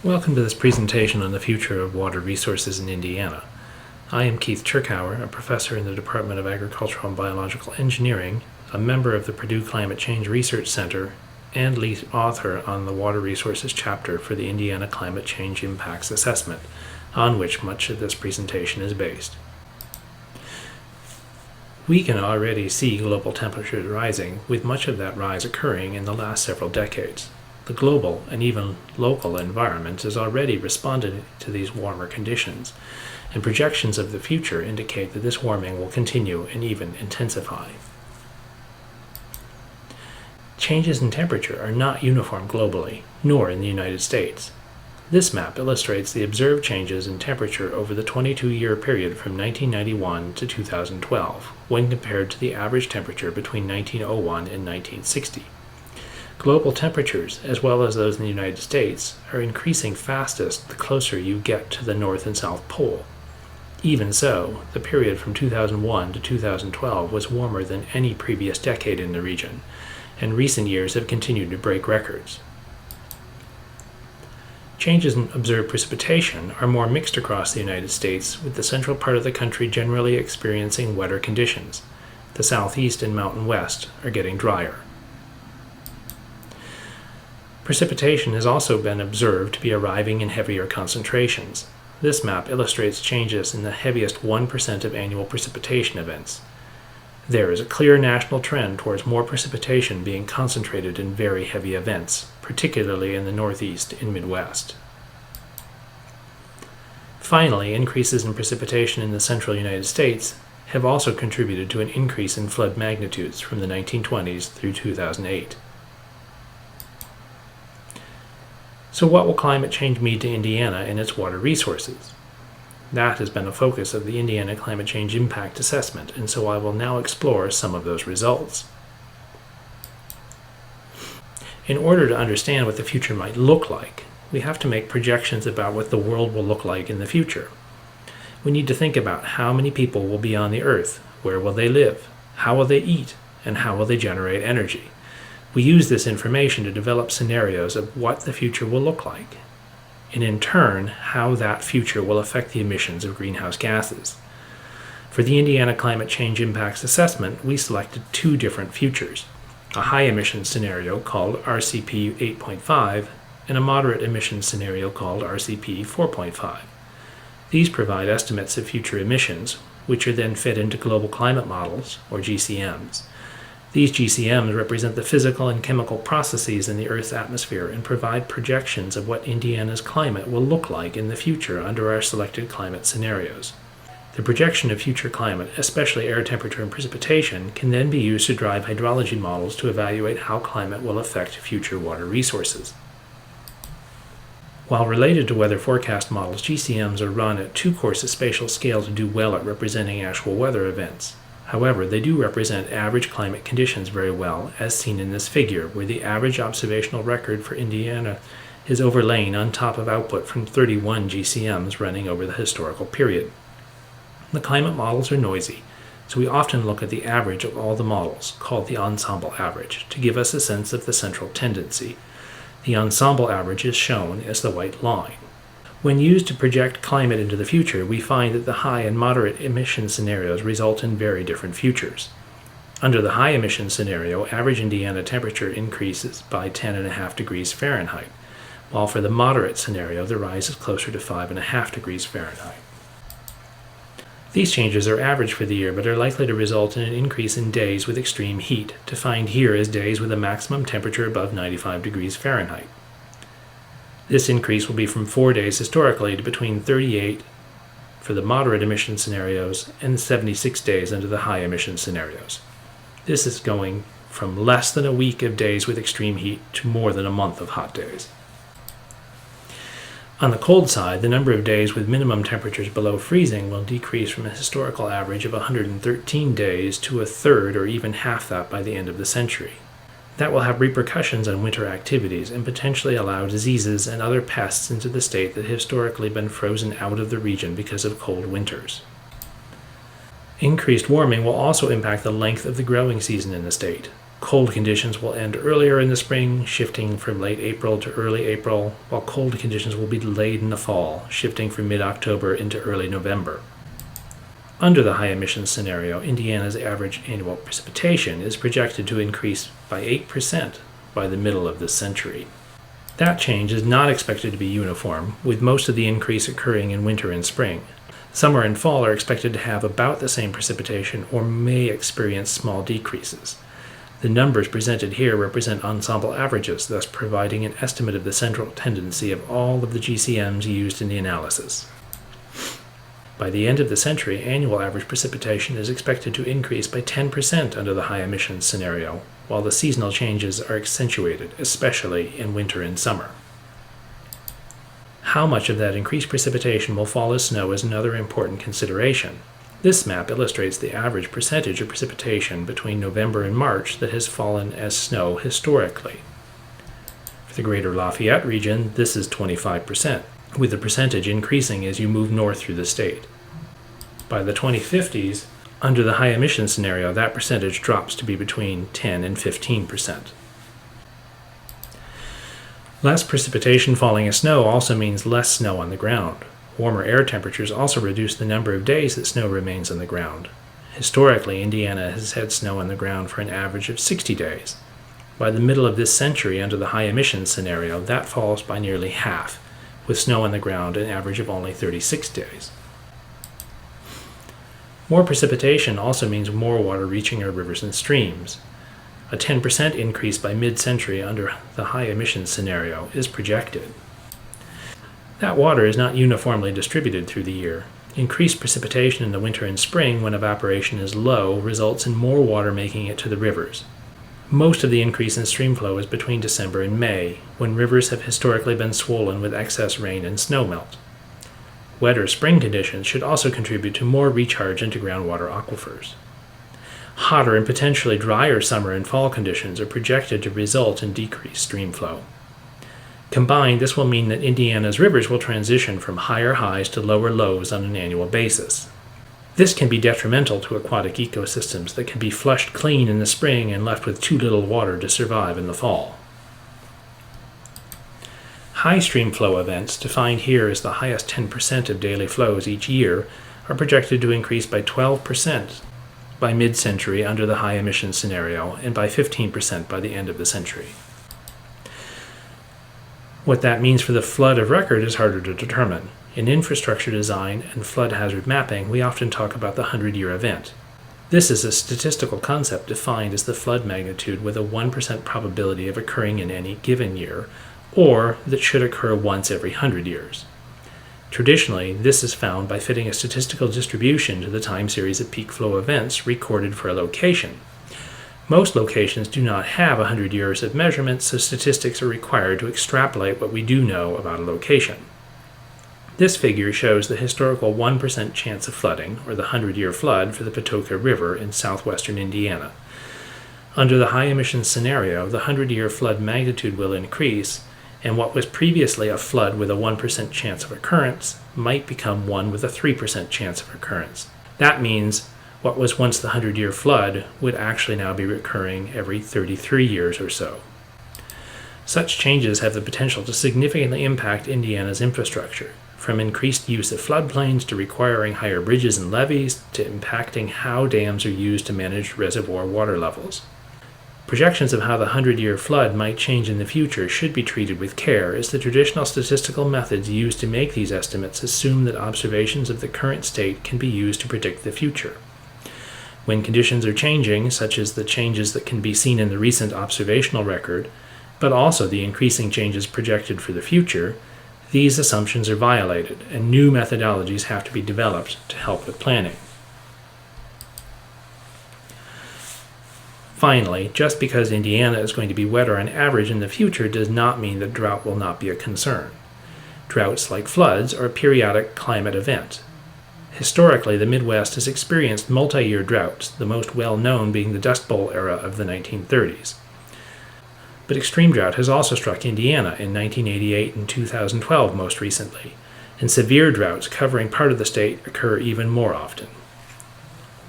Welcome to this presentation on the future of water resources in Indiana. I am Keith Chirkauer, a professor in the Department of Agricultural and Biological Engineering, a member of the Purdue Climate Change Research Center, and lead author on the Water Resources chapter for the Indiana Climate Change Impacts Assessment, on which much of this presentation is based. We can already see global temperatures rising, with much of that rise occurring in the last several decades. The global and even local environment has already responded to these warmer conditions, and projections of the future indicate that this warming will continue and even intensify. Changes in temperature are not uniform globally, nor in the United States. This map illustrates the observed changes in temperature over the 22-year period from 1991 to 2012, when compared to the average temperature between 1901 and 1960. Global temperatures, as well as those in the United States, are increasing fastest the closer you get to the North and South Pole. Even so, the period from 2001 to 2012 was warmer than any previous decade in the region, and recent years have continued to break records. Changes in observed precipitation are more mixed across the United States, with the central part of the country generally experiencing wetter conditions. The Southeast and Mountain West are getting drier. Precipitation has also been observed to be arriving in heavier concentrations. This map illustrates changes in the heaviest 1% of annual precipitation events. There is a clear national trend towards more precipitation being concentrated in very heavy events, particularly in the Northeast and Midwest. Finally, increases in precipitation in the central United States have also contributed to an increase in flood magnitudes from the 1920s through 2008. So what will climate change mean to Indiana and its water resources? That has been a focus of the Indiana Climate Change Impact Assessment, and so I will now explore some of those results. In order to understand what the future might look like, we have to make projections about what the world will look like in the future. We need to think about how many people will be on the earth, where will they live, how will they eat, and how will they generate energy. We use this information to develop scenarios of what the future will look like, and in turn, how that future will affect the emissions of greenhouse gases. For the Indiana Climate Change Impacts Assessment, we selected two different futures, a high emission scenario called RCP 8.5 and a moderate emission scenario called RCP 4.5. These provide estimates of future emissions, which are then fed into global climate models, or GCMs. These GCMs represent the physical and chemical processes in the Earth's atmosphere and provide projections of what Indiana's climate will look like in the future under our selected climate scenarios. The projection of future climate, especially air temperature and precipitation, can then be used to drive hydrology models to evaluate how climate will affect future water resources. While related to weather forecast models, GCMs are run at too coarse a spatial scale to do well at representing actual weather events. However, they do represent average climate conditions very well, as seen in this figure, where the average observational record for Indiana is overlain on top of output from 31 GCMs running over the historical period. The climate models are noisy, so we often look at the average of all the models, called the ensemble average, to give us a sense of the central tendency. The ensemble average is shown as the white line. When used to project climate into the future, we find that the high and moderate emission scenarios result in very different futures. Under the high emission scenario, average Indiana temperature increases by 10.5 degrees Fahrenheit, while for the moderate scenario, the rise is closer to 5.5 degrees Fahrenheit. These changes are average for the year, but are likely to result in an increase in days with extreme heat, defined here as days with a maximum temperature above 95 degrees Fahrenheit. This increase will be from 4 days historically to between 38 for the moderate emission scenarios and 76 days under the high emission scenarios. This is going from less than a week of days with extreme heat to more than a month of hot days. On the cold side, the number of days with minimum temperatures below freezing will decrease from a historical average of 113 days to a third or even half that by the end of the century. That will have repercussions on winter activities and potentially allow diseases and other pests into the state that have historically been frozen out of the region because of cold winters. Increased warming will also impact the length of the growing season in the state. Cold conditions will end earlier in the spring, shifting from late April to early April, while cold conditions will be delayed in the fall, shifting from mid-October into early November. Under the high emissions scenario, Indiana's average annual precipitation is projected to increase by 8% by the middle of this century. That change is not expected to be uniform, with most of the increase occurring in winter and spring. Summer and fall are expected to have about the same precipitation or may experience small decreases. The numbers presented here represent ensemble averages, thus providing an estimate of the central tendency of all of the GCMs used in the analysis. By the end of the century, annual average precipitation is expected to increase by 10% under the high emissions scenario, while the seasonal changes are accentuated, especially in winter and summer. How much of that increased precipitation will fall as snow is another important consideration. This map illustrates the average percentage of precipitation between November and March that has fallen as snow historically. For the greater Lafayette region, this is 25%, with the percentage increasing as you move north through the state. By the 2050s, under the high emission scenario, that percentage drops to be between 10 and 15%. Less precipitation falling as snow also means less snow on the ground. Warmer air temperatures also reduce the number of days that snow remains on the ground. Historically, Indiana has had snow on the ground for an average of 60 days. By the middle of this century, under the high emission scenario, that falls by nearly half, with snow on the ground an average of only 36 days. More precipitation also means more water reaching our rivers and streams. A 10% increase by mid-century under the high emissions scenario is projected. That water is not uniformly distributed through the year. Increased precipitation in the winter and spring when evaporation is low results in more water making it to the rivers. Most of the increase in stream flow is between December and May, when rivers have historically been swollen with excess rain and snowmelt. Wetter spring conditions should also contribute to more recharge into groundwater aquifers. Hotter and potentially drier summer and fall conditions are projected to result in decreased stream flow. Combined, this will mean that Indiana's rivers will transition from higher highs to lower lows on an annual basis. This can be detrimental to aquatic ecosystems that can be flushed clean in the spring and left with too little water to survive in the fall. High stream flow events, defined here as the highest 10% of daily flows each year, are projected to increase by 12% by mid-century under the high emissions scenario and by 15% by the end of the century. What that means for the flood of record is harder to determine. In infrastructure design and flood hazard mapping, we often talk about the 100-year event. This is a statistical concept defined as the flood magnitude with a 1% probability of occurring in any given year, or that should occur once every 100 years. Traditionally, this is found by fitting a statistical distribution to the time series of peak flow events recorded for a location. Most locations do not have 100 years of measurement, so statistics are required to extrapolate what we do know about a location. This figure shows the historical 1% chance of flooding, or the 100-year flood, for the Patoka River in southwestern Indiana. Under the high emissions scenario, the 100-year flood magnitude will increase, and what was previously a flood with a 1% chance of occurrence might become one with a 3% chance of occurrence. That means what was once the 100-year flood would actually now be recurring every 33 years or so. Such changes have the potential to significantly impact Indiana's infrastructure, from increased use of floodplains to requiring higher bridges and levees to impacting how dams are used to manage reservoir water levels. Projections of how the 100-year flood might change in the future should be treated with care, as the traditional statistical methods used to make these estimates assume that observations of the current state can be used to predict the future. When conditions are changing, such as the changes that can be seen in the recent observational record, but also the increasing changes projected for the future, these assumptions are violated, and new methodologies have to be developed to help with planning. Finally, just because Indiana is going to be wetter on average in the future does not mean that drought will not be a concern. Droughts, like floods, are a periodic climate event. Historically, the Midwest has experienced multi-year droughts, the most well-known being the Dust Bowl era of the 1930s. But extreme drought has also struck Indiana in 1988 and 2012 most recently, and severe droughts covering part of the state occur even more often.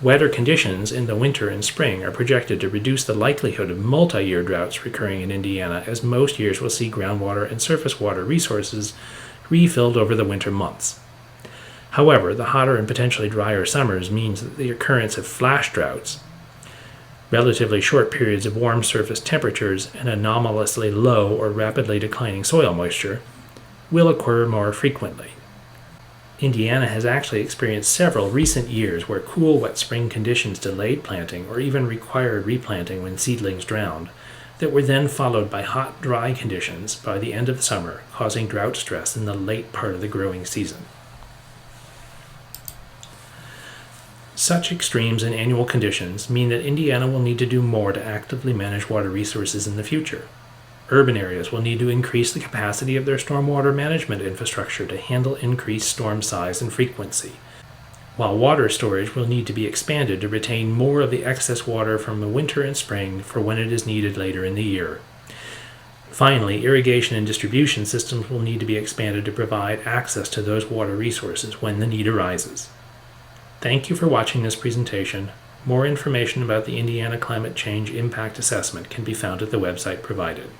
Wetter conditions in the winter and spring are projected to reduce the likelihood of multi-year droughts recurring in Indiana, as most years will see groundwater and surface water resources refilled over the winter months. However, the hotter and potentially drier summers means that the occurrence of flash droughts, relatively short periods of warm surface temperatures, and anomalously low or rapidly declining soil moisture will occur more frequently. Indiana has actually experienced several recent years where cool, wet spring conditions delayed planting or even required replanting when seedlings drowned, that were then followed by hot, dry conditions by the end of the summer, causing drought stress in the late part of the growing season. Such extremes in annual conditions mean that Indiana will need to do more to actively manage water resources in the future. Urban areas will need to increase the capacity of their stormwater management infrastructure to handle increased storm size and frequency, while water storage will need to be expanded to retain more of the excess water from the winter and spring for when it is needed later in the year. Finally, irrigation and distribution systems will need to be expanded to provide access to those water resources when the need arises. Thank you for watching this presentation. More information about the Indiana Climate Change Impact Assessment can be found at the website provided.